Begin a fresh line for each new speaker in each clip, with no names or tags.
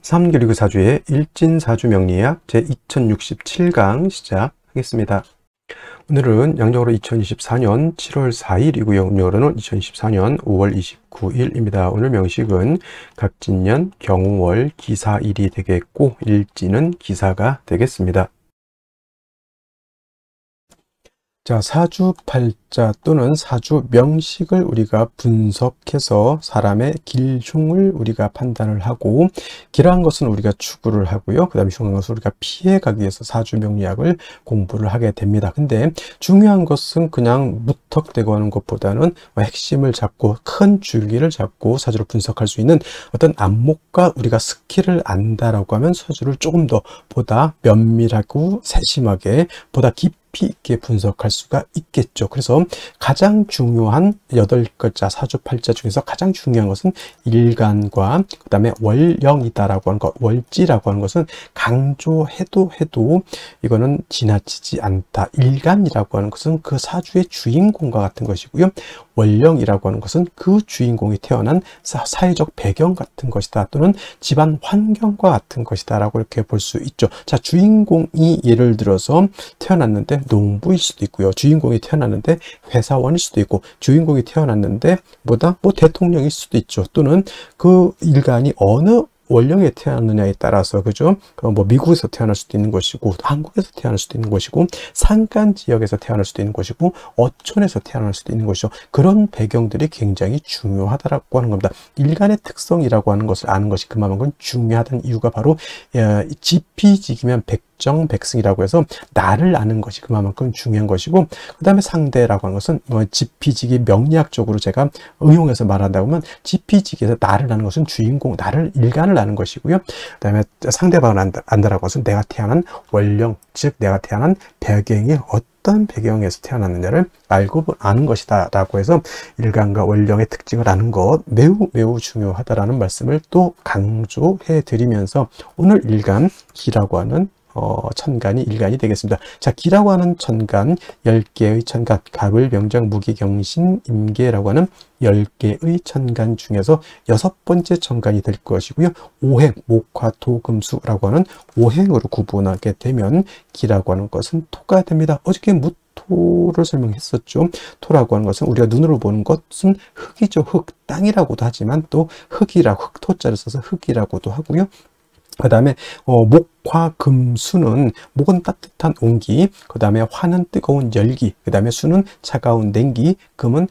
3교리교 사주의 일진사주 명리학 제2067강 시작하겠습니다. 오늘은 양력으로 2024년 7월 4일이고요. 음력으로는 2024년 5월 29일입니다. 오늘 명식은 갑진년 경월 기사일이 되겠고 일진은 기사가 되겠습니다. 자, 사주팔자 또는 사주 명식을 우리가 분석해서 사람의 길흉을 우리가 판단을 하고, 길한 것은 우리가 추구를 하고요. 그 다음에 흉한 것은 우리가 피해가기 위해서 사주 명리학을 공부를 하게 됩니다. 근데 중요한 것은 그냥 무턱대고 하는 것보다는 핵심을 잡고 큰 줄기를 잡고 사주를 분석할 수 있는 어떤 안목과 우리가 스킬을 안다라고 하면 사주를 조금 더 보다 면밀하고 세심하게 보다 깊이 있게 분석할 수가 있겠죠. 그래서 가장 중요한 8글자 사주팔자 중에서 가장 중요한 것은 일간과 그 다음에 월령이다라고 하는 것, 월지라고 하는 것은 강조해도 이거는 지나치지 않다. 일간이라고 하는 것은 그 사주의 주인공과 같은 것이고요. 월령이라고 하는 것은 그 주인공이 태어난 사회적 배경 같은 것이다, 또는 집안 환경과 같은 것이다 라고 이렇게 볼 수 있죠. 자, 주인공이 예를 들어서 태어났는데 농부일 수도 있고요. 주인공이 태어났는데 회사원일 수도 있고, 주인공이 태어났는데 대통령일 수도 있죠. 또는 그 일간이 어느 월령에 태어났느냐에 따라서, 그죠? 미국에서 태어날 수도 있는 것이고, 한국에서 태어날 수도 있는 것이고, 산간 지역에서 태어날 수도 있는 것이고, 어촌에서 태어날 수도 있는 것이죠. 그런 배경들이 굉장히 중요하다라고 하는 겁니다. 일간의 특성이라고 하는 것을 아는 것이 그만큼 중요하다는 이유가 바로 지피지기면 백정백승이라고 해서 나를 아는 것이 그만큼 중요한 것이고, 그 다음에 상대라고 하는 것은 지피지기 명리학적으로 제가 응용해서 말한다고 하면, 지피지기에서 나를 아는 것은 주인공, 나를 일간을 아는 것이고요. 그 다음에 상대방을 안다라고 것은 내가 태어난 월령, 즉 내가 태어난 배경이 어떤 배경에서 태어났느냐를 알고 아는 것이다 라고 해서 일간과 월령의 특징을 아는 것 매우 중요하다라는 말씀을 또 강조해 드리면서, 오늘 일간 기라고 하는 천간이 일간이 되겠습니다. 자, 기라고 하는 천간, 10개의 천간, 갑을, 병장, 무기, 경신, 임계라고 하는 10개의 천간 중에서 6번째 천간이 될 것이고요. 오행, 목화, 토, 금, 수라고 하는 오행으로 구분하게 되면 기라고 하는 것은 토가 됩니다. 어저께 토를 설명했었죠. 토라고 하는 것은 우리가 눈으로 보는 것은 흙이죠. 흙, 땅이라고도 하지만 또 흙토자를 써서 흙이라고도 하고요. 그 다음에 목화 금수는, 목은 따뜻한 온기, 그 다음에 화는 뜨거운 열기, 그 다음에 수는 차가운 냉기, 금은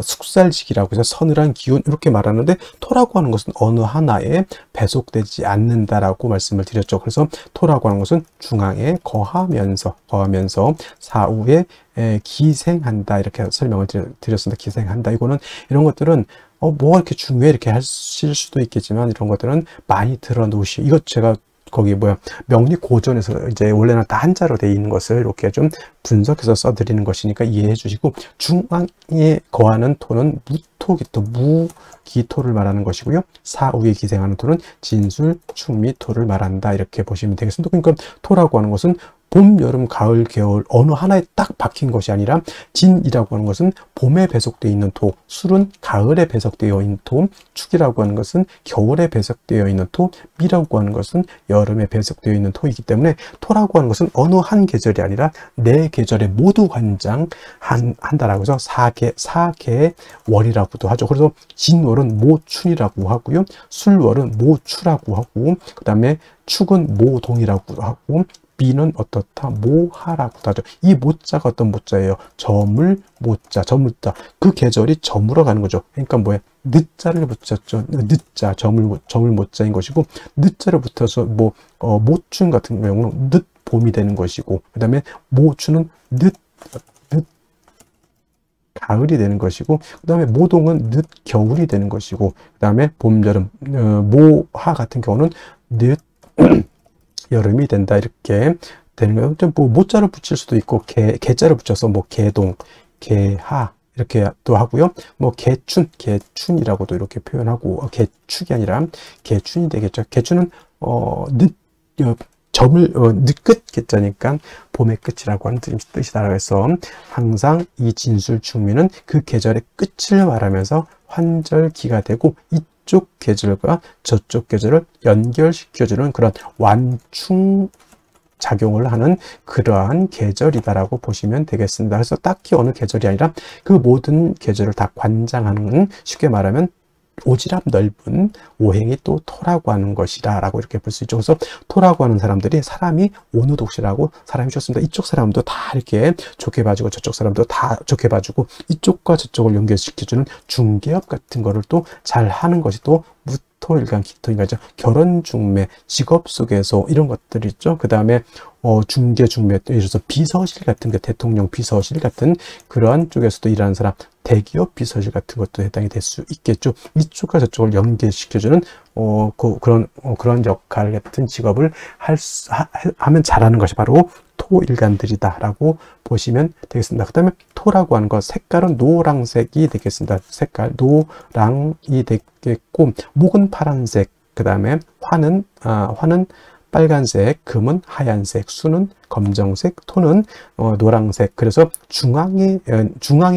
숙살지기라고 해서 서늘한 기운, 이렇게 말하는데, 토라고 하는 것은 어느 하나에 배속되지 않는다라고 말씀을 드렸죠. 그래서 토라고 하는 것은 중앙에 거하면서 사후에 기생한다, 이렇게 설명을 드렸습니다. 기생한다. 이런 것들은 뭐가 이렇게 중요해 이렇게 하실 수도 있겠지만, 이런 것들은 많이 들어놓으시오. 이것 제가 명리 고전에서 이제 원래는 다 한자로 되어 있는 것을 이렇게 좀 분석해서 써드리는 것이니까 이해해 주시고, 중앙에 거하는 토는 무토기토, 무기토를 말하는 것이고요. 사후에 기생하는 토는 진술, 충미토를 말한다, 이렇게 보시면 되겠습니다. 그러니까 토라고 하는 것은 봄, 여름, 가을, 겨울 어느 하나에 딱 박힌 것이 아니라, 진이라고 하는 것은 봄에 배속되어 있는 토, 술은 가을에 배속되어 있는 토, 축이라고 하는 것은 겨울에 배속되어 있는 토, 미라고 하는 것은 여름에 배속되어 있는 토이기 때문에, 토라고 하는 것은 어느 한 계절이 아니라 네 계절에 모두 관장한다라고 해서 사계월이라고도 하죠. 그래서 진월은 모춘이라고 하고요. 술월은 모추라고 하고, 그 다음에 축은 모동이라고 하고, 비는 어떻다? 모하라고도 하죠. 이 모자가 어떤 모자예요? 저물, 모자, 저물자. 그 계절이 저물어 가는 거죠. 그러니까 늦자를 붙였죠. 늦자, 저물 모자인 것이고, 늦자를 붙여서 모춘 같은 경우는 늦 봄이 되는 것이고, 그 다음에 모추는 늦 가을이 되는 것이고, 그 다음에 모동은 늦 겨울이 되는 것이고, 그 다음에 봄, 여름, 모하 같은 경우는 늦 여름이 된다, 이렇게 되는 거예요. 좀 모자를 붙일 수도 있고, 개자를 붙여서 개동, 개하 이렇게 또 하고요. 개춘이라고도 이렇게 표현하고, 개축이 아니라 개춘이 되겠죠. 개춘은 늦끝 개자니까 봄의 끝이라고 하는 뜻이다라고 해서, 항상 이 진술 충미는 그 계절의 끝을 말하면서 환절기가 되고, 이쪽 계절과 저쪽 계절을 연결시켜주는 그런 완충 작용을 하는 그러한 계절이다라고 보시면 되겠습니다. 그래서 딱히 어느 계절이 아니라 그 모든 계절을 다 관장하는, 쉽게 말하면 오지랖 넓은 오행이 또 토라고 하는 것이다 라고 이렇게 볼 수 있죠. 그래서 토라고 하는 사람들이 사람이 오누독시라고 사람이 좋습니다. 이쪽 사람도 다 이렇게 좋게 봐주고 저쪽 사람도 다 좋게 봐주고 이쪽과 저쪽을 연결시켜주는 중개업 같은 거를 또 잘 하는 것이 또 무토일간 기토인간이죠. 결혼 중매, 직업 속에서 이런 것들이 있죠. 그 다음에 중개 중매, 예를 들어서 비서실 같은 게, 대통령 비서실 같은 그러한 쪽에서도 일하는 사람, 대기업 비서실 같은 것도 해당이 될 수 있겠죠. 이쪽과 저쪽을 연계시켜주는 그런 역할 같은 직업을 하면 잘하는 것이 바로 토일간들이다라고 보시면 되겠습니다. 그 다음에 토라고 하는 것, 색깔은 노란색이 되겠습니다. 색깔 노랑이 되겠고, 목은 파란색, 그 다음에 화는 빨간색, 금은 하얀색, 수는 검정색, 토는 노란색. 그래서 중앙에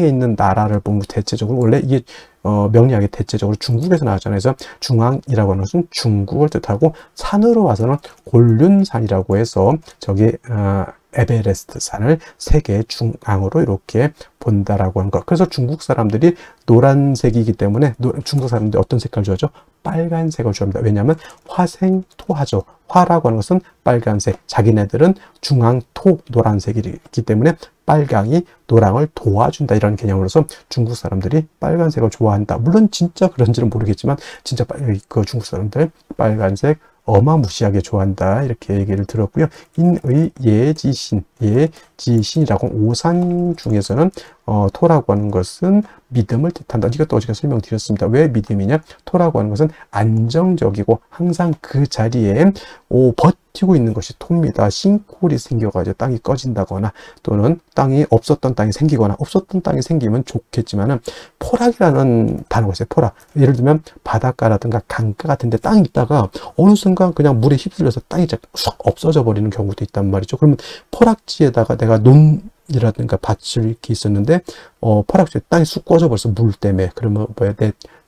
있는 나라를 보면 대체적으로 원래 이게 명리학이 대체적으로 중국에서 나왔잖아요. 그래서 중앙이라고 하는 것은 중국을 뜻하고, 산으로 와서는 곤륜산이라고 해서 저기 에베레스트 산을 세계 중앙으로 이렇게 본다라고 하는 것. 그래서 중국 사람들이 노란색이기 때문에 중국 사람들이 어떤 색깔을 좋아하죠? 빨간색을 좋아합니다. 왜냐하면 화생토하죠. 화라고 하는 것은 빨간색, 자기네들은 중앙토 노란색이기 때문에 빨강이 노랑을 도와준다, 이런 개념으로서 중국 사람들이 빨간색을 좋아한다. 물론 진짜 그런지는 모르겠지만 진짜 그 중국 사람들 빨간색 어마무시하게 좋아한다, 이렇게 얘기를 들었고요. 인의 예지신이라고, 오산 중에서는 토라고 하는 것은 믿음을 뜻한다. 이것도 어제 설명드렸습니다. 왜 믿음이냐? 토라고 하는 것은 안정적이고 항상 그 자리에 버티고 있는 것이 토입니다. 싱크홀이 생겨가지고 땅이 꺼진다거나, 또는 없었던 땅이 생기거나, 없었던 땅이 생기면 좋겠지만은, 포락이라는 단어가 있어요. 포락. 예를 들면 바닷가라든가 강가 같은 데 땅이 있다가 어느 순간 그냥 물에 휩쓸려서 땅이 쑥 없어져 버리는 경우도 있단 말이죠. 그러면 포락지에다가 내가 논이라든가 밭을 이렇게 있었는데 포락지에 땅이 쑥 꺼져 버려서 물 때문에, 그러면 뭐야,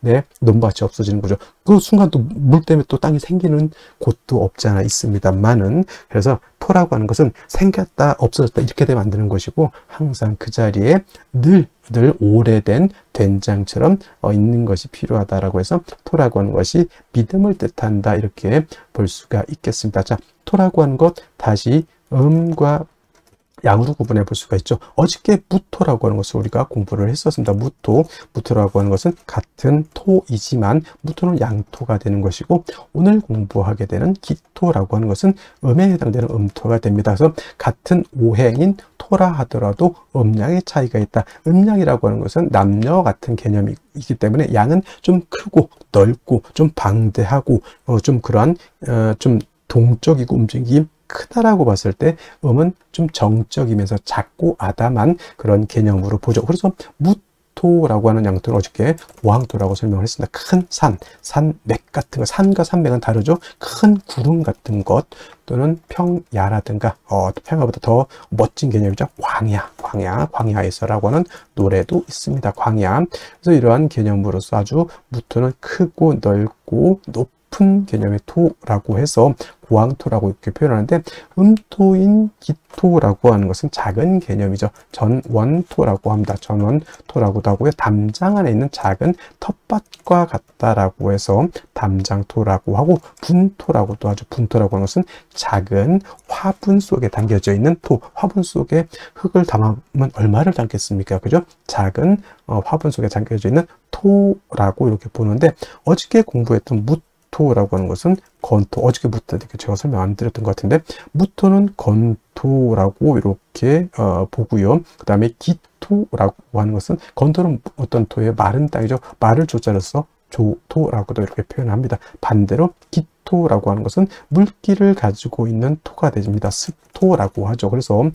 내 논밭이 없어지는 거죠. 그 순간 또 물 때문에 또 땅이 생기는 곳도 없지 않아 있습니다만은, 그래서 토라고 하는 것은 생겼다 없어졌다 이렇게 되면 안 되는 것이고, 항상 그 자리에 늘 오래된 된장처럼 있는 것이 필요하다라고 해서 토라고 하는 것이 믿음을 뜻한다, 이렇게 볼 수가 있겠습니다. 자, 토라고 하는 것 다시 음과 양으로 구분해 볼 수가 있죠. 어저께 무토라고 하는 것을 우리가 공부를 했었습니다. 무토라고 하는 것은 같은 토이지만 무토는 양토가 되는 것이고, 오늘 공부하게 되는 기토라고 하는 것은 음에 해당되는 음토가 됩니다. 그래서 같은 오행인 토라 하더라도 음양의 차이가 있다. 음양이라고 하는 것은 남녀 같은 개념이기 때문에 양은 좀 크고 넓고 좀 방대하고 좀 그러한 좀 동적이고 움직임이 크다라고 봤을 때, 음은 좀 정적이면서 작고 아담한 그런 개념으로 보죠. 그래서 무토라고 하는 양토는 어저께 고항토라고 설명을 했습니다. 큰 산맥 같은 거, 산과 산맥은 다르죠. 큰 구름 같은 것, 또는 평야라든가 평야보다 더 멋진 개념이죠. 광야에서라고 하는 노래도 있습니다. 광야. 그래서 이러한 개념으로서 아주 무토는 크고 넓고 높은 개념의 토라고 해서 고항토라고 이렇게 표현하는데, 음토인 기토라고 하는 것은 작은 개념이죠. 전원토라고 합니다. 전원토라고도 하고요. 담장 안에 있는 작은 텃밭과 같다라고 해서 담장토라고 하고, 분토라고도 하죠. 분토라고 하는 것은 작은 화분 속에 담겨져 있는 토. 화분 속에 흙을 담으면 얼마를 담겠습니까? 그죠? 작은 화분 속에 담겨져 있는 토라고 이렇게 보는데, 어저께 공부했던 무토라고 하는 것은 건토, 어저께부터 제가 설명 안 드렸던 것 같은데, 무토는 건토라고 이렇게 보고요. 그 다음에 기토라고 하는 것은, 건토는 어떤 토예요? 마른 땅이죠. 말을 조자로 써 조토라고도 이렇게 표현합니다. 반대로 기토라고 하는 것은 물기를 가지고 있는 토가 됩니다. 습토라고 하죠. 그래서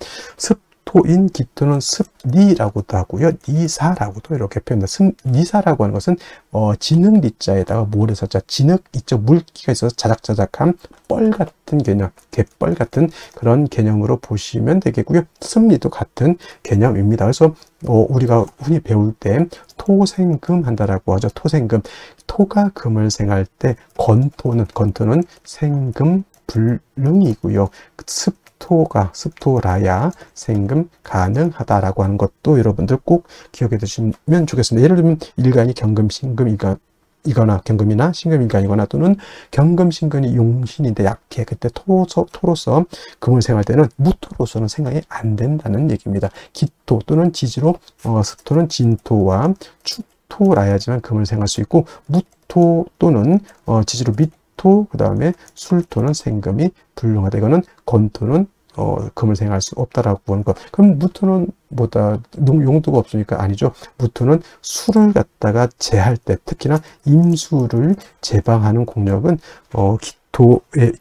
무토인 기토는 습니라고도 하고요. 니사라고도 이렇게 표현합니다. 습니사라고 하는 것은 진흙 니자에다가 모래사자, 진흙 이쪽 물기가 있어서 자작자작한 뻘 같은 개념, 갯벌 같은 그런 개념으로 보시면 되겠고요. 습니도 같은 개념입니다. 그래서 우리가 흔히 배울 때 토생금 한다라고 하죠. 토생금. 토가 금을 생할 때 건토는 생금 불능이고요. 습토라야 생금 가능하다라고 하는 것도 여러분들 꼭 기억해 두시면 좋겠습니다. 예를 들면 일간이 경금, 신금, 이거나 경금이나 신금인간이거나 또는 경금, 신금이 용신인데 약해. 그때 토로서 금을 생할 때는 무토로서는 생각이 안 된다는 얘기입니다. 기토 또는 지지로 습토는 진토와 축토라야지만 금을 생할 수 있고, 무토 또는 지지로 밑토, 그 다음에 술토는 생금이 불능하다. 이거는 건토는 금을 생할 수 없다라고 하는 것. 그럼 무토는 뭐다 용도가 없으니까 아니죠. 무토는 술을 갖다가 제할 때, 특히나 임수를 제방하는 공력은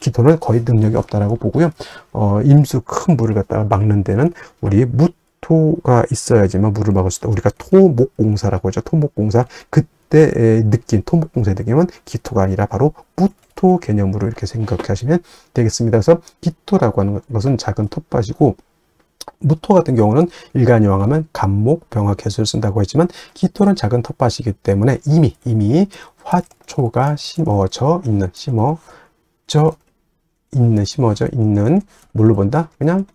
기토는 거의 능력이 없다라고 보고요. 임수 큰 물을 갖다가 막는 데는 우리 무토가 있어야지만 물을 막을 수 있다. 우리가 토목공사라고 하죠. 토목공사. 그때 느낀 토목공사의 느낌은 기토가 아니라 바로 무토 개념으로 이렇게 생각하시면 되겠습니다. 그래서 기토라고 하는 것은 작은 텃밭이고, 무토 같은 경우는 일간이왕하면 간목, 병화, 개수를 쓴다고 했지만, 기토는 작은 텃밭이기 때문에 이미 화초가 심어져 있는 뭘로 본다? 그냥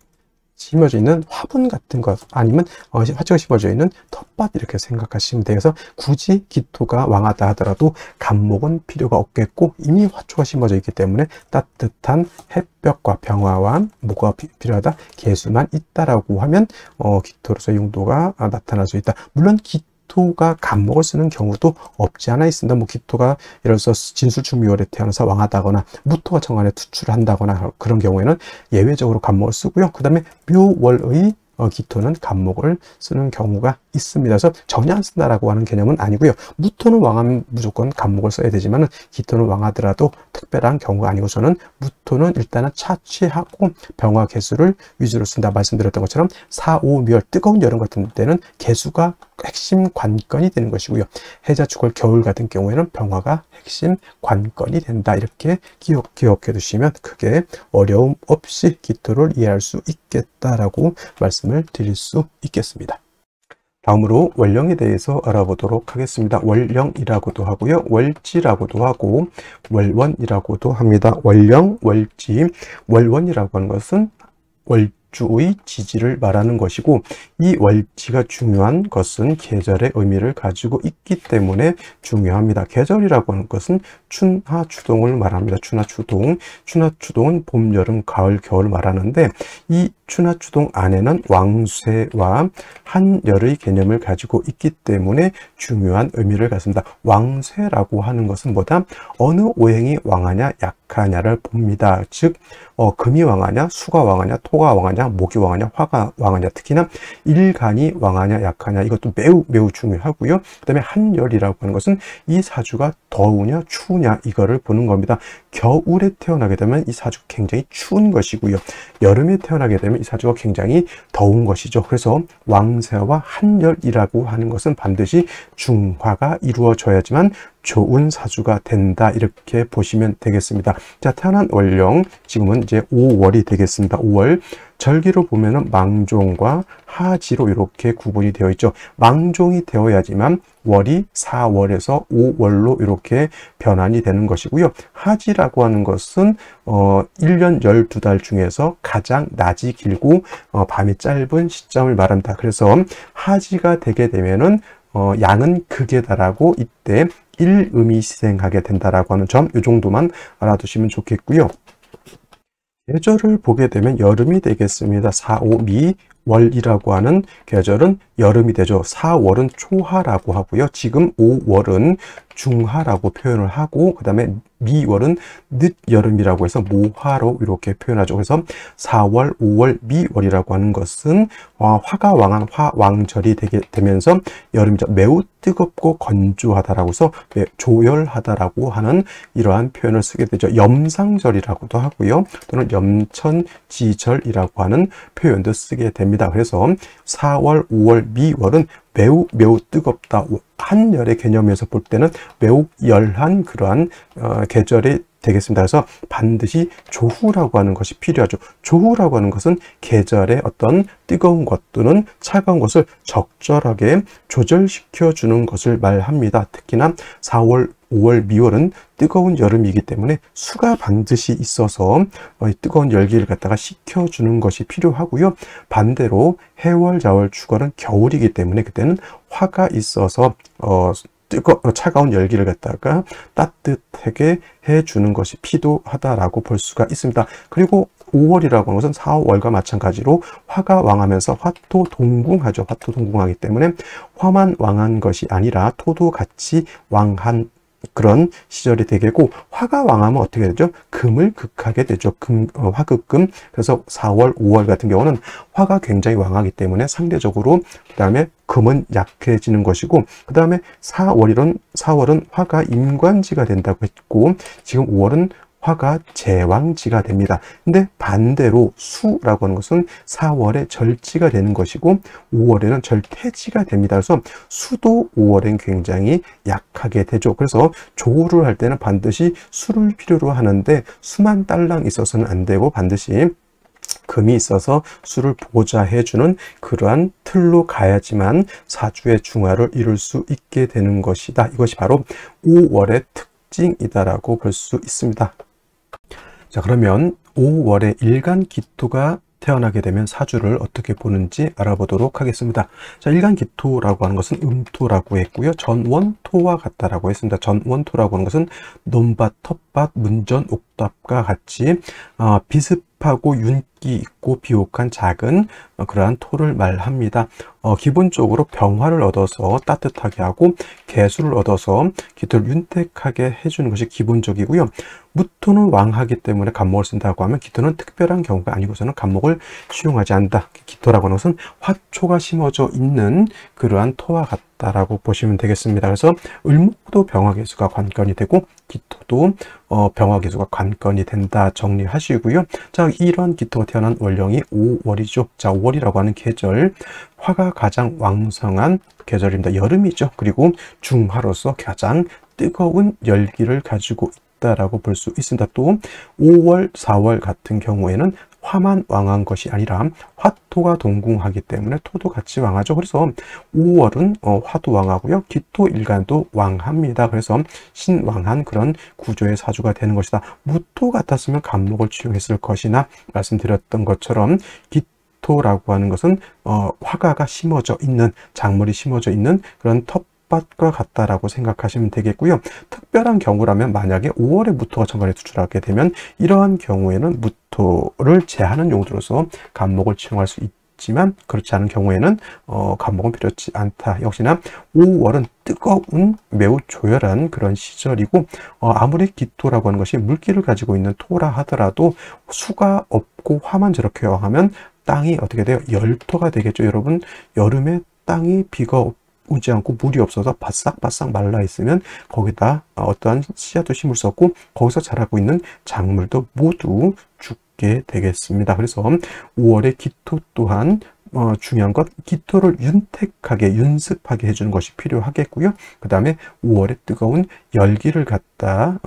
심어져 있는 화분 같은 것, 아니면 화초가 심어져 있는 텃밭, 이렇게 생각하시면 돼요. 그래서 굳이 기토가 왕하다 하더라도 간목은 필요가 없겠고, 이미 화초가 심어져 있기 때문에 따뜻한 햇볕과 병화와 뭐가 필요하다? 개수만 있다라고 하면 기토로서의 용도가 나타날 수 있다. 물론 기토가 간목을 쓰는 경우도 없지 않아 있습니다. 기토가 예를 들어서 진술충미월에 태어나서 왕하다거나 무토가 정관에 투출을 한다거나 그런 경우에는 예외적으로 간목을 쓰고요. 그 다음에 묘월의 기토는 간목을 쓰는 경우가 있습니다. 그래서 전혀 안 쓴다라고 하는 개념은 아니고요. 무토는 왕하면 무조건 간목을 써야 되지만, 기토는 왕하더라도 특별한 경우가 아니고서는 무토는 일단은 차취하고 병화 개수를 위주로 쓴다 말씀드렸던 것처럼 사오묘 뜨거운 여름 같은 때는 개수가 핵심 관건이 되는 것이고요. 해자축월 겨울 같은 경우에는 병화가 핵심 관건이 된다. 이렇게 기억해 두시면 크게 어려움 없이 기토를 이해할 수 있겠다라고 말씀을 드릴 수 있겠습니다. 다음으로 월령에 대해서 알아보도록 하겠습니다. 월령이라고도 하고요. 월지라고도 하고 월원이라고도 합니다. 월령, 월지, 월원이라고 하는 것은 월주의 지지를 말하는 것이고, 이 월지가 중요한 것은 계절의 의미를 가지고 있기 때문에 중요합니다. 계절이라고 하는 것은 춘하 추동을 말합니다. 춘하 추동은 봄, 여름, 가을, 겨울 말하는데, 이 춘하 추동 안에는 왕쇠와 한열의 개념을 가지고 있기 때문에 중요한 의미를 갖습니다. 왕쇠라고 하는 것은 뭐다? 어느 오행이 왕하냐 약하냐를 봅니다. 즉 금이 왕하냐, 수가 왕하냐, 토가 왕하냐, 목이 왕하냐, 화가 왕하냐, 특히나 일간이 왕하냐 약하냐, 이것도 매우 중요하고요. 그 다음에 한열이라고 하는 것은 이 사주가 더우냐 추우냐 이거를 보는 겁니다. 겨울에 태어나게 되면 이 사주가 굉장히 추운 것이고요. 여름에 태어나게 되면 이 사주가 굉장히 더운 것이죠. 그래서 왕세와 한열이라고 하는 것은 반드시 중화가 이루어져야지만 좋은 사주가 된다, 이렇게 보시면 되겠습니다. 자, 태어난 월령, 지금은 이제 5월이 되겠습니다. 5월 절기로 보면은 망종과 하지로 이렇게 구분이 되어 있죠. 망종이 되어야지만 월이 4월에서 5월로 이렇게 변환이 되는 것이고요. 하지라고 하는 것은 1년 12달 중에서 가장 낮이 길고 밤이 짧은 시점을 말한다. 그래서 하지가 되게 되면은 양은 극에 달하고 이때 일음이 시생하게 된다라고 하는 점, 이 정도만 알아두시면 좋겠고요. 계절을 보게 되면 여름이 되겠습니다. 4, 5, 미, 월이라고 하는 계절은 여름이 되죠. 4월은 초하라고 하고요. 지금 5월은 중하라고 표현을 하고, 그 다음에 미월은 늦여름이라고 해서 모하로 이렇게 표현하죠. 그래서 4월, 5월, 미월이라고 하는 것은 화가 왕한 화왕절이 되면서 여름이죠. 매우 뜨겁고 건조하다라고 해서 조열하다라고 하는 이러한 표현을 쓰게 되죠. 염상절이라고도 하고요. 또는 염천지절이라고 하는 표현도 쓰게 됩니다. 됩니다. 그래서 4월, 5월, 미월은 매우 뜨겁다. 한열의 개념에서 볼 때는 매우 열한 그러한 계절이 되겠습니다. 그래서 반드시 조후라고 하는 것이 필요하죠. 조후라고 하는 것은 계절의 어떤 뜨거운 것 또는 차가운 것을 적절하게 조절시켜 주는 것을 말합니다. 특히나 4월, 5월, 미월은 뜨거운 여름이기 때문에 수가 반드시 있어서 뜨거운 열기를 갖다가 식혀주는 것이 필요하고요. 반대로 해월, 자월, 축월은 겨울이기 때문에 그때는 화가 있어서 차가운 열기를 갖다가 따뜻하게 해주는 것이 필요하다라고 볼 수가 있습니다. 그리고 5월이라고 하는 것은 4월과 마찬가지로 화가 왕하면서 화토동궁하죠. 화토동궁하기 때문에 화만 왕한 것이 아니라 토도 같이 왕한 그런 시절이 되겠고, 화가 왕하면 어떻게 되죠? 금을 극하게 되죠. 화극금. 그래서 4월, 5월 같은 경우는 화가 굉장히 왕하기 때문에 상대적으로 그 다음에 금은 약해지는 것이고, 그 다음에 4월은 화가 임관지가 된다고 했고, 지금 5월은 화가 제왕지가 됩니다. 근데 반대로 수라고 하는 것은 4월에 절지가 되는 것이고 5월에는 절퇴지가 됩니다. 그래서 수도 5월엔 굉장히 약하게 되죠. 그래서 조우를 할 때는 반드시 수를 필요로 하는데 수만 딸랑 있어서는 안 되고 반드시 금이 있어서 수를 보좌해주는 그러한 틀로 가야지만 사주의 중화를 이룰 수 있게 되는 것이다. 이것이 바로 5월의 특징이다라고 볼 수 있습니다. 자, 그러면 5월에 일간 기토가 태어나게 되면 사주를 어떻게 보는지 알아보도록 하겠습니다. 자, 일간 기토라고 하는 것은 음토라고 했고요. 전원토와 같다라고 했습니다. 전원토라고 하는 것은 논밭, 텃밭, 문전, 옥탑과 같이 비습하고 윤기 있고 비옥한 작은 그러한 토를 말합니다. 기본적으로 병화를 얻어서 따뜻하게 하고 개수를 얻어서 기토를 윤택하게 해주는 것이 기본적이고요. 무토는 왕하기 때문에 간목을 쓴다고 하면 기토는 특별한 경우가 아니고서는 간목을 수용하지 않는다. 기토라고 하는 것은 화초가 심어져 있는 그러한 토와 같다라고 보시면 되겠습니다. 그래서 을목도 병화개수가 관건이 되고 기토도 병화개수가 관건이 된다 정리하시고요. 자, 이런 기토가 태어난 월령이 5월이죠. 자, 5월이라고 하는 계절, 화가 가장 왕성한 계절입니다. 여름이죠. 그리고 중화로서 가장 뜨거운 열기를 가지고 있다라고 볼 수 있습니다. 또 5월, 4월 같은 경우에는 화만 왕한 것이 아니라 화토가 동궁하기 때문에 토도 같이 왕하죠. 그래서 5월은 화도 왕하고요. 기토 일간도 왕합니다. 그래서 신왕한 그런 구조의 사주가 되는 것이다. 무토 같았으면 간목을 취용했을 것이나 말씀드렸던 것처럼 기토라고 하는 것은 화가가 심어져 있는, 작물이 심어져 있는 그런 텃밭과 같다라고 생각하시면 되겠고요. 특별한 경우라면 만약에 5월에 무토가 천간에 투출하게 되면 이러한 경우에는 무토를 제하는 용도로서 간목을 취용할 수 있지만 그렇지 않은 경우에는 간목은 필요치 않다. 역시나 5월은 뜨거운 매우 조열한 그런 시절이고 아무리 기토라고 하는 것이 물기를 가지고 있는 토라 하더라도 수가 없고 화만 저렇게 왕하면 땅이 어떻게 돼요? 열토가 되겠죠. 여러분, 여름에 땅이 비가 오지 않고 물이 없어서 바싹바싹 말라 있으면 거기다 어떠한 씨앗도 심을 수 없고 거기서 자라고 있는 작물도 모두 죽게 되겠습니다. 그래서 5월의 기토 또한 중요한 것, 기토를 윤택하게 윤습하게 해주는 것이 필요하겠고요. 그 다음에 5월의 뜨거운 열기를 갖다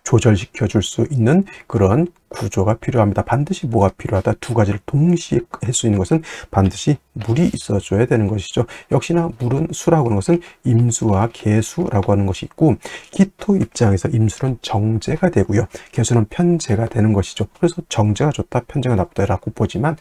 조절시켜 줄 수 있는 그런 구조가 필요합니다. 반드시 뭐가 필요하다? 두 가지를 동시에 할 수 있는 것은 반드시 물이 있어줘야 되는 것이죠. 역시나 물은 수라고 하는 것은 임수와 개수라고 하는 것이 있고 기토 입장에서 임수는 정제가 되고요. 개수는 편제가 되는 것이죠. 그래서 정제가 좋다, 편제가 나쁘다라고 보지만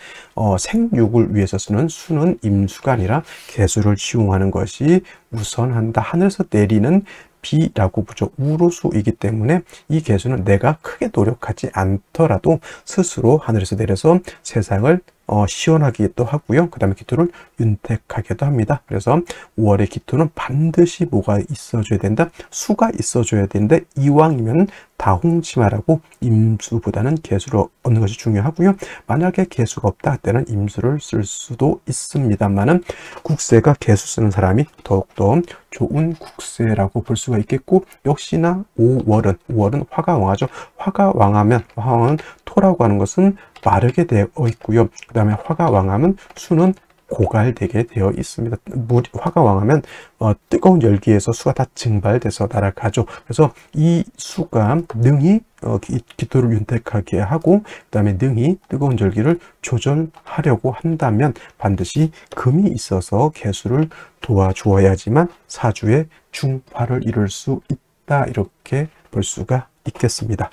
생육을 위해서 쓰는 수는 임수가 아니라 개수를 시용하는 것이 우선한다. 하늘에서 내리는 비라고 보죠. 우로수이기 때문에 이 개수는 내가 크게 노력하지 않더라도 스스로 하늘에서 내려서 세상을 시원하기도 하고요. 그 다음에 기토를 윤택하기도 합니다. 그래서 5월의 기토는 반드시 뭐가 있어줘야 된다? 수가 있어줘야 되는데 이왕이면 다홍치마라고 임수보다는 개수를 얻는 것이 중요하고요. 만약에 개수가 없다 할 때는 임수를 쓸 수도 있습니다만은 국세가 개수 쓰는 사람이 더욱더 좋은 국세라고 볼 수가 있겠고 역시나 5월은 화가 왕하죠. 화가 왕하면 화왕은 토라고 하는 것은 마르게 되어 있고요. 그 다음에 화가 왕하면 수는 고갈되게 되어 있습니다. 화가 왕하면 뜨거운 열기에서 수가 다 증발돼서 날아가죠. 그래서 이 수가 능히 기토를 윤택하게 하고 그 다음에 능히 뜨거운 열기를 조절하려고 한다면 반드시 금이 있어서 개수를 도와주어야지만 사주의 중화를 이룰 수 있다, 이렇게 볼 수가 있겠습니다.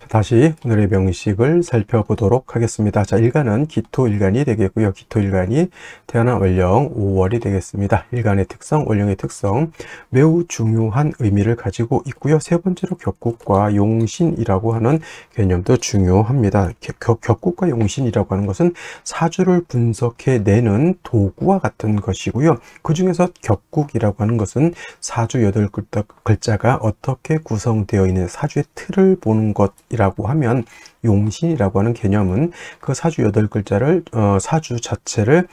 다시 오늘의 명식을 살펴보도록 하겠습니다. 자, 일간은 기토일간이 되겠고요. 기토일간이 태어난 월령 5월이 되겠습니다. 일간의 특성, 월령의 특성, 매우 중요한 의미를 가지고 있고요. 세 번째로 격국과 용신이라고 하는 개념도 중요합니다. 격국과 용신이라고 하는 것은 사주를 분석해내는 도구와 같은 것이고요. 그 중에서 격국이라고 하는 것은 사주 8글자가 어떻게 구성되어 있는 사주의 틀을 보는 것이라고 하면, 용신이라고 하는 개념은 그 사주 8글자를 사주 자체를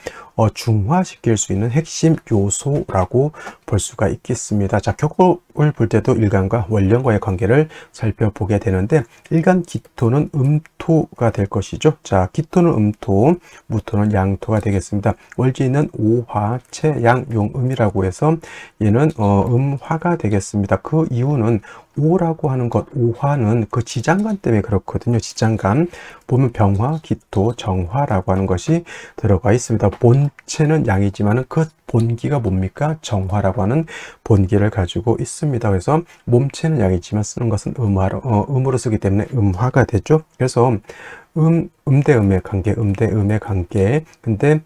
중화시킬 수 있는 핵심 요소라고 볼 수가 있겠습니다. 자, 격국을 볼 때도 일간과 월령과의 관계를 살펴보게 되는데, 일간 기토는 음토가 될 것이죠. 자, 기토는 음토, 무토는 양토가 되겠습니다. 월지는 오화, 채양, 용음이라고 해서 얘는 음화가 되겠습니다. 그 이유는 오라고 하는 것, 오화는 그 지장간 때문에 그렇거든요. 지장간 보면 병화, 기토, 정화라고 하는 것이 들어가 있습니다. 본체는 양이지만 그 본기가 뭡니까? 정화라고 하는 본기를 가지고 있습니다. 그래서 몸체는 양이지만 쓰는 것은 음으로 쓰기 때문에 음화가 되죠. 그래서 음대음의 관계, 음대음의 관계. 근데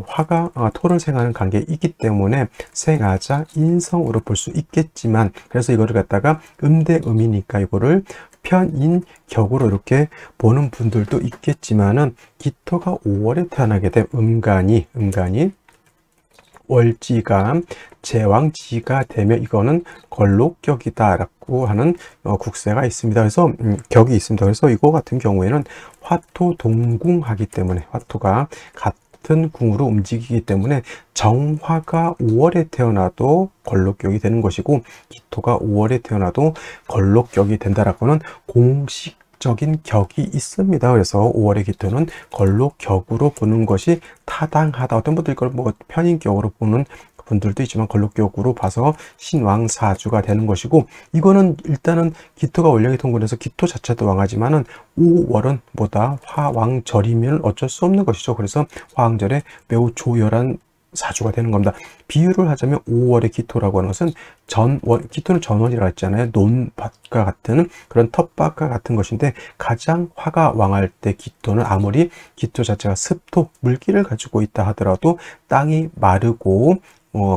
화가 토를 생하는 관계이기 때문에 생하자 인성으로 볼 수 있겠지만, 그래서 이거를 갖다가 음대음이니까 이거를 편인격으로 이렇게 보는 분들도 있겠지만은, 기토가 5월에 태어나게 된 음간이 월지가 제왕지가 되면 이거는 걸록격이다라고 하는 국세가 있습니다. 그래서 격이 있습니다. 그래서 이거 같은 경우에는 화토 동궁하기 때문에, 화토가 같은 궁으로 움직이기 때문에 정화가 5월에 태어나도 걸록격이 되는 것이고, 기토가 5월에 태어나도 걸록격이 된다라고는 공식적인 격이 있습니다. 그래서 5월의 기토는 걸록격으로 보는 것이 타당하다. 어떤 분들 이걸 뭐 편인격으로 보는 분들도 있지만 걸록격으로 봐서 신왕사주가 되는 것이고, 이거는 일단은 기토가 월령의 통근에서 기토 자체도 왕하지만은 5월은 뭐다? 화왕절이면 어쩔 수 없는 것이죠. 그래서 화왕절에 매우 조열한 사주가 되는 겁니다. 비유를 하자면 5월의 기토라고 하는 것은 기토는 전원이라고 했잖아요. 논밭과 같은 그런 텃밭과 같은 것인데, 가장 화가 왕할 때 기토는 아무리 기토 자체가 습도, 물기를 가지고 있다 하더라도 땅이 마르고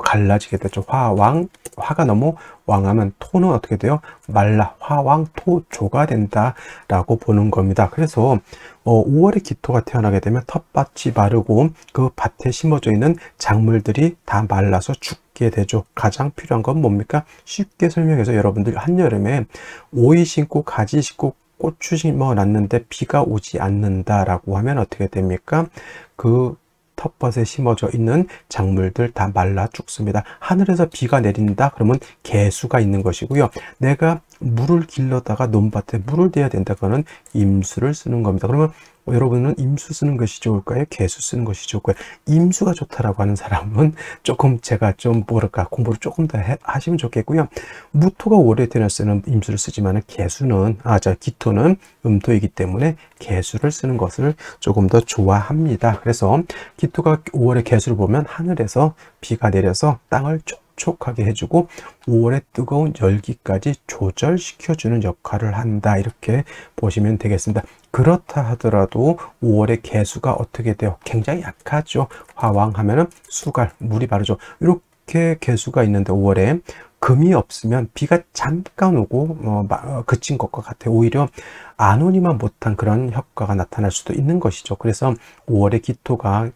갈라지게 되죠. 화가 너무 왕하면 토는 어떻게 돼요? 말라 화왕토조가 된다라고 보는 겁니다. 그래서 5월에 기토가 태어나게 되면 텃밭이 마르고 그 밭에 심어져 있는 작물들이 다 말라서 죽게 되죠. 가장 필요한 건 뭡니까? 쉽게 설명해서, 여러분들 한여름에 오이 심고 가지 심고 고추 심어 놨는데 비가 오지 않는다라고 하면 어떻게 됩니까? 그 텃밭에 심어져 있는 작물들 다 말라 죽습니다. 하늘에서 비가 내린다 그러면 개수가 있는 것이고요. 내가 물을 길러다가 논밭에 물을 대야 된다 그러면 임수를 쓰는 겁니다. 그러면 여러분은 임수 쓰는 것이 좋을까요? 개수 쓰는 것이 좋을까요? 임수가 좋다라고 하는 사람은 조금 제가 좀 뭐랄까 공부를 조금 더 하시면 좋겠고요. 무토가 오래 태어났을 때는 임수를 쓰지만 기토는 음토이기 때문에 개수를 쓰는 것을 조금 더 좋아합니다. 그래서 기토가 5월에 개수를 보면 하늘에서 비가 내려서 땅을 촉촉하게 해주고 5월의 뜨거운 열기까지 조절시켜주는 역할을 한다, 이렇게 보시면 되겠습니다. 그렇다 하더라도 5월의 개수가 어떻게 돼요? 굉장히 약하죠. 화왕하면은 수갈, 물이 마르죠. 이렇게 개수가 있는데 5월에 금이 없으면 비가 잠깐 오고 그친 것과 같아요. 오히려 안 오니만 못한 그런 효과가 나타날 수도 있는 것이죠. 그래서 5월의 기토가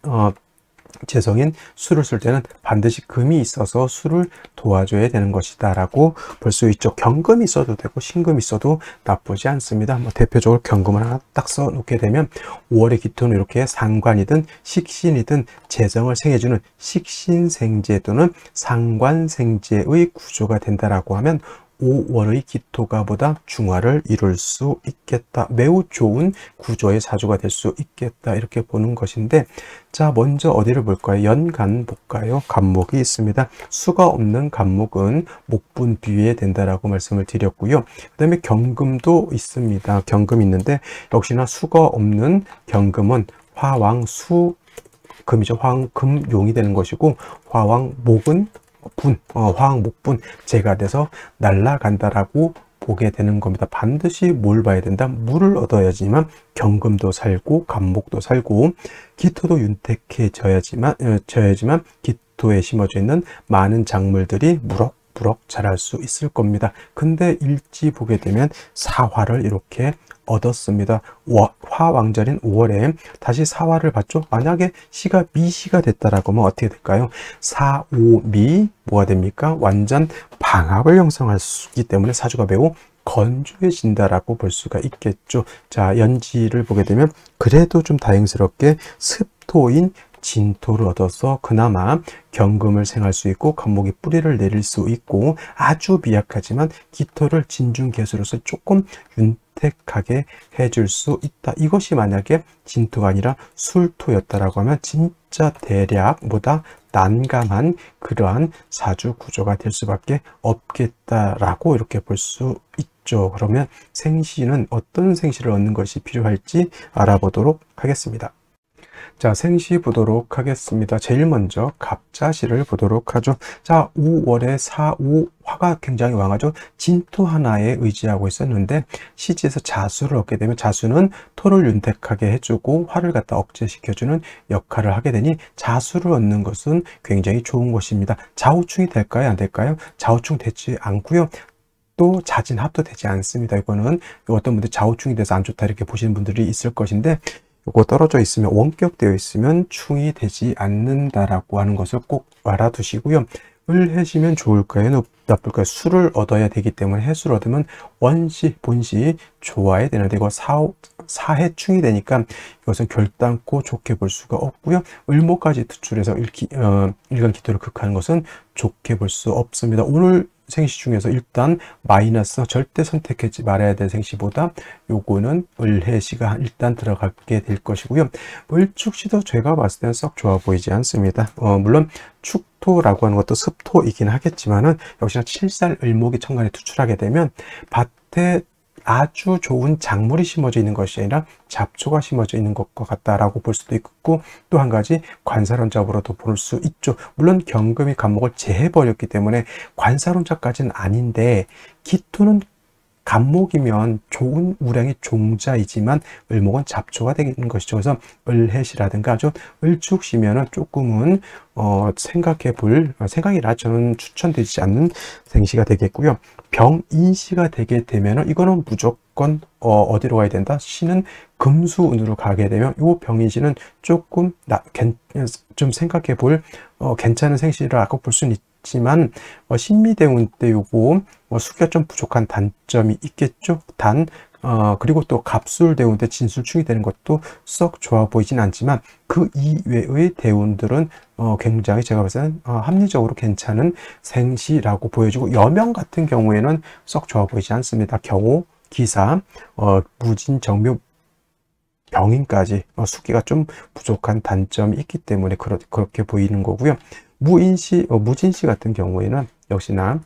재성인 수를 쓸 때는 반드시 금이 있어서 수를 도와줘야 되는 것이다 라고 볼 수 있죠. 경금이 있어도 되고 신금이 있어도 나쁘지 않습니다. 대표적으로 경금을 하나 딱 써 놓게 되면 5월의 기토는 이렇게 상관이든 식신이든 재성을 생해주는 식신생재 또는 상관생재의 구조가 된다라고 하면 5월의 기토가 보다 중화를 이룰 수 있겠다. 매우 좋은 구조의 사주가 될 수 있겠다. 이렇게 보는 것인데, 자, 먼저 어디를 볼까요? 연간 볼까요? 간목이 있습니다. 수가 없는 간목은 목분 비에 된다라고 말씀을 드렸고요. 그 다음에 경금도 있습니다. 경금이 있는데, 역시나 수가 없는 경금은 화왕수 금이죠. 화왕금용이 되는 것이고, 화왕목은 화왕목분 재가 돼서 날아간다라고 보게 되는 겁니다. 반드시 뭘 봐야 된다? 물을 얻어야지만 경금도 살고 간목도 살고 기토도 윤택해져야지만 기토에 심어져 있는 많은 작물들이 무럭무럭 자랄 수 있을 겁니다. 근데 일지 보게 되면 사화를 이렇게 얻었습니다. 화왕절인 5월에 다시 사화를 받죠. 만약에 시가 미시가 됐다라고 하면 어떻게 될까요? 사오미 뭐가 됩니까? 완전 방압을 형성할 수 있기 때문에 사주가 매우 건조해진다라고 볼 수가 있겠죠. 자, 연지를 보게 되면 그래도 좀 다행스럽게 습토인 진토를 얻어서 그나마 경금을 생할 수 있고 간목이 뿌리를 내릴 수 있고 아주 미약하지만 기토를 진중개수로서 조금 윤택하게 해줄 수 있다. 이것이 만약에 진토가 아니라 술토였다라고 하면 진짜 대략보다 난감한 그러한 사주 구조가 될 수밖에 없겠다라고 이렇게 볼 수 있죠. 그러면 생시는 어떤 생시를 얻는 것이 필요할지 알아보도록 하겠습니다. 자, 생시 보도록 하겠습니다. 제일 먼저 갑자시를 보도록 하죠. 자, 5월에 4, 5 화가 굉장히 왕하죠. 진토 하나에 의지하고 있었는데 시지에서 자수를 얻게 되면 자수는 토를 윤택하게 해주고 화를 갖다 억제시켜주는 역할을 하게 되니 자수를 얻는 것은 굉장히 좋은 것입니다. 좌우충이 될까요? 안 될까요? 좌우충 되지 않고요. 또 자진합도 되지 않습니다. 이거는 어떤 분들 좌우충이 돼서 안 좋다 이렇게 보시는 분들이 있을 것인데 요거 떨어져 있으면 원격되어 있으면 충이 되지 않는다라고 하는 것을 꼭 알아두시고요. 을 해시면 좋을까요? 나쁠까요? 수를 얻어야 되기 때문에 해수를 얻으면 원시, 본시 좋아야 되는데 이거 사해충이 되니까 이것은 결단코 좋게 볼 수가 없고요. 을목까지 투출해서 일간 기토를 극하는 것은 좋게 볼 수 없습니다. 오늘 생시 중에서 일단 마이너스 절대 선택하지 말아야 될 생시보다 요거는 을해시가 일단 들어가게 될 것이고요. 을축시도 제가 봤을 때는 썩 좋아 보이지 않습니다. 물론 축토라고 하는 것도 습토이긴 하겠지만은 역시나 칠살 을목이 천간에 투출하게 되면 밭에 아주 좋은 작물이 심어져 있는 것이 아니라 잡초가 심어져 있는 것과 같다라고 볼 수도 있고 또 한 가지 관사론잡으로도 볼 수 있죠. 물론 경금이 간목을 제해버렸기 때문에 관사론잡까지는 아닌데 기토는 간목이면 좋은 우량의 종자이지만 을목은 잡초가 되는 것이죠. 그래서 을해시라든가 아주 을축시면은 조금은 생각이라 저는 추천되지 않는 생시가 되겠고요. 병인시가 되게 되면은 이거는 무조건 어디로 가야 된다? 시는 금수운으로 가게 되면 이 병인시는 조금 좀 생각해 볼 괜찮은 생시라고 볼 수는 있지만 신미대운 때 요거 수기가 좀 부족한 단점이 있겠죠. 그리고 또 갑술대운 때 진술충이 되는 것도 썩 좋아 보이진 않지만 그 이외의 대운들은 굉장히 제가 봤을 때는 합리적으로 괜찮은 생시라고 보여지고 여명 같은 경우에는 썩 좋아 보이지 않습니다. 경호, 기사, 무진, 정묘, 병인까지 수기가 좀 부족한 단점이 있기 때문에 그렇게 보이는 거고요. 무진시 같은 경우에는 역시나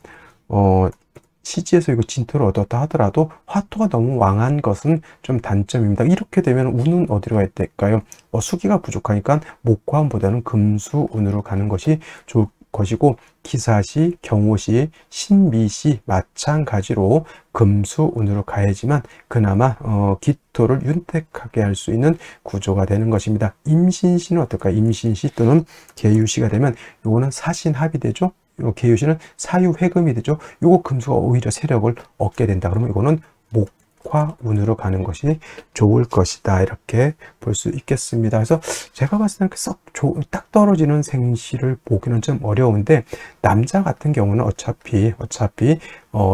시지에서 이거 진토를 얻었다 하더라도 화토가 너무 왕한 것은 좀 단점입니다. 이렇게 되면 운은 어디로 가야 될까요? 수기가 부족하니까 목화운보다는 금수운으로 가는 것이 좋을 것이고 기사시, 경호시, 신미시 마찬가지로 금수운으로 가야지만 그나마 기토를 윤택하게 할 수 있는 구조가 되는 것입니다. 임신시는 어떨까요? 임신시 또는 계유시가 되면 이거는 사신합이 되죠. 계유시는 사유회금이 되죠. 요거 금수가 오히려 세력을 얻게 된다. 그러면 이거는 목화운으로 가는 것이 좋을 것이다. 이렇게 볼 수 있겠습니다. 그래서 제가 봤을 때는 딱 떨어지는 생시를 보기는 좀 어려운데 남자 같은 경우는 어차피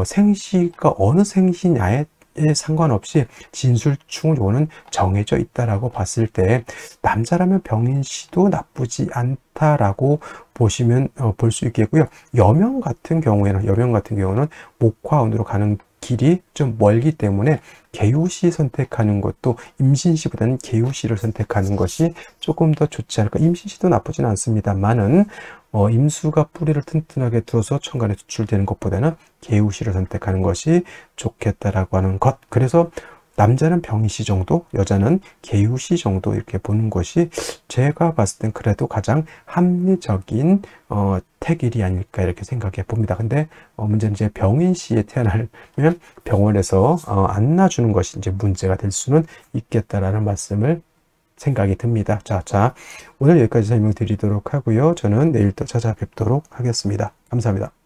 생시가 어느 생시냐에 상관없이 진술충 요거는 정해져 있다라고 봤을 때 남자라면 병인시도 나쁘지 않다라고 보시면 볼 수 있겠고요. 여명 같은 경우에는 목화운으로 가는 길이 좀 멀기 때문에 개유시 선택하는 것도 임신시보다는 개유시를 선택하는 것이 조금 더 좋지 않을까. 임신시도 나쁘진 않습니다만은 임수가 뿌리를 튼튼하게 들어서 천간에 수출되는 것보다는 개유시를 선택하는 것이 좋겠다라고 하는 것. 그래서 남자는 병이시 정도, 여자는 개유시 정도 이렇게 보는 것이 제가 봤을 땐 그래도 가장 합리적인 태길이 아닐까 이렇게 생각해 봅니다. 근데 문제는 이제 병인시에 태어나면 병원에서 안 놔주는 것이 이제 문제가 될 수는 있겠다라는 말씀을 생각이 듭니다. 자, 오늘 여기까지 설명드리도록 하고요. 저는 내일 또 찾아뵙도록 하겠습니다. 감사합니다.